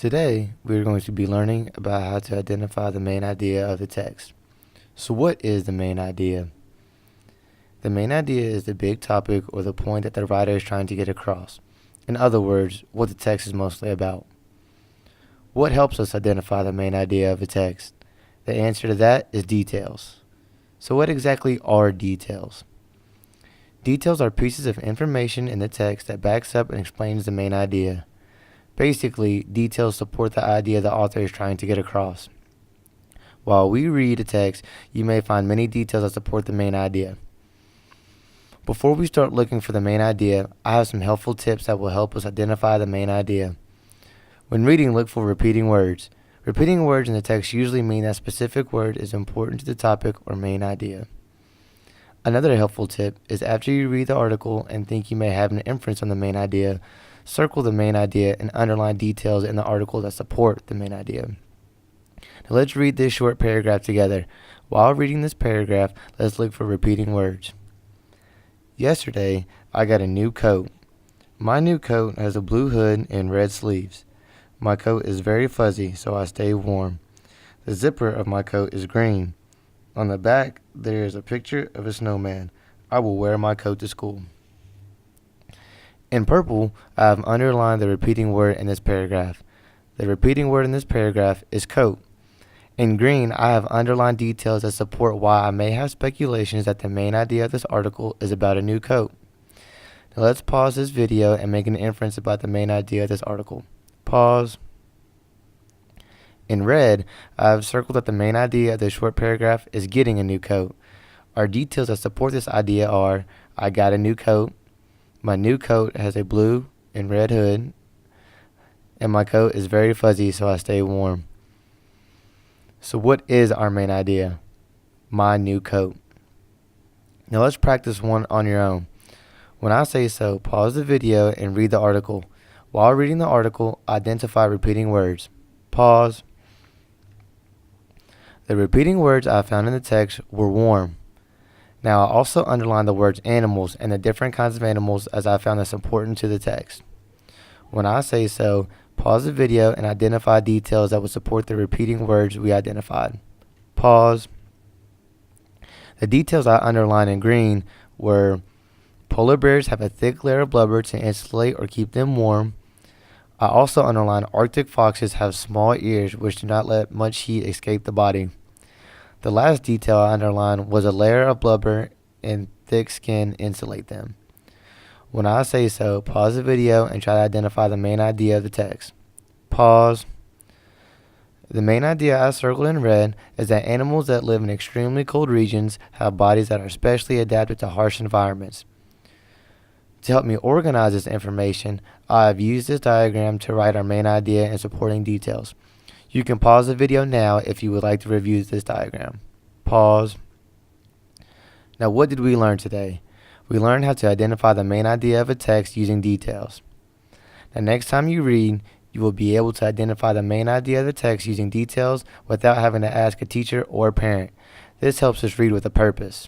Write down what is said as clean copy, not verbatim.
Today, we're going to be learning about how to identify the main idea of the text. So what is the main idea? The main idea is the big topic or the point that the writer is trying to get across. In other words, what the text is mostly about. What helps us identify the main idea of a text? The answer to that is details. So what exactly are details? Details are pieces of information in the text that backs up and explains the main idea. Basically, details support the idea the author is trying to get across. While we read a text, you may find many details that support the main idea. Before we start looking for the main idea, I have some helpful tips that will help us identify the main idea. When reading, look for repeating words. Repeating words in the text usually mean that a specific word is important to the topic or main idea. Another helpful tip is after you read the article and think you may have an inference on the main idea, circle the main idea and underline details in the article that support the main idea. Now let's read this short paragraph together. While reading this paragraph, let's look for repeating words. Yesterday, I got a new coat. My new coat has a blue hood and red sleeves. My coat is very fuzzy, so I stay warm. The zipper of my coat is green. On the back, there is a picture of a snowman. I will wear my coat to school. In purple, I have underlined the repeating word in this paragraph. The repeating word in this paragraph is coat. In green, I have underlined details that support why I may have speculations that the main idea of this article is about a new coat. Now let's pause this video and make an inference about the main idea of this article. Pause. In red, I have circled that the main idea of this short paragraph is getting a new coat. Our details that support this idea are, I got a new coat, my new coat has a blue and red hood, and my coat is very fuzzy, so I stay warm. So what is our main idea? My new coat. Now let's practice one on your own. When I say so, pause the video and read the article. While reading the article, identify repeating words. Pause. The repeating words I found in the text were warm. Now I also underline the words animals and the different kinds of animals as I found this important to the text. When I say so, pause the video and identify details that would support the repeating words we identified. Pause. The details I underlined in green were polar bears have a thick layer of blubber to insulate or keep them warm. I also underlined Arctic foxes have small ears which do not let much heat escape the body. The last detail I underlined was a layer of blubber and thick skin insulate them. When I say so, pause the video and try to identify the main idea of the text. Pause. The main idea I circled in red is that animals that live in extremely cold regions have bodies that are specially adapted to harsh environments. To help me organize this information, I have used this diagram to write our main idea and supporting details. You can pause the video now if you would like to review this diagram. Pause. Now what did we learn today? We learned how to identify the main idea of a text using details. Now next time you read, you will be able to identify the main idea of the text using details without having to ask a teacher or a parent. This helps us read with a purpose.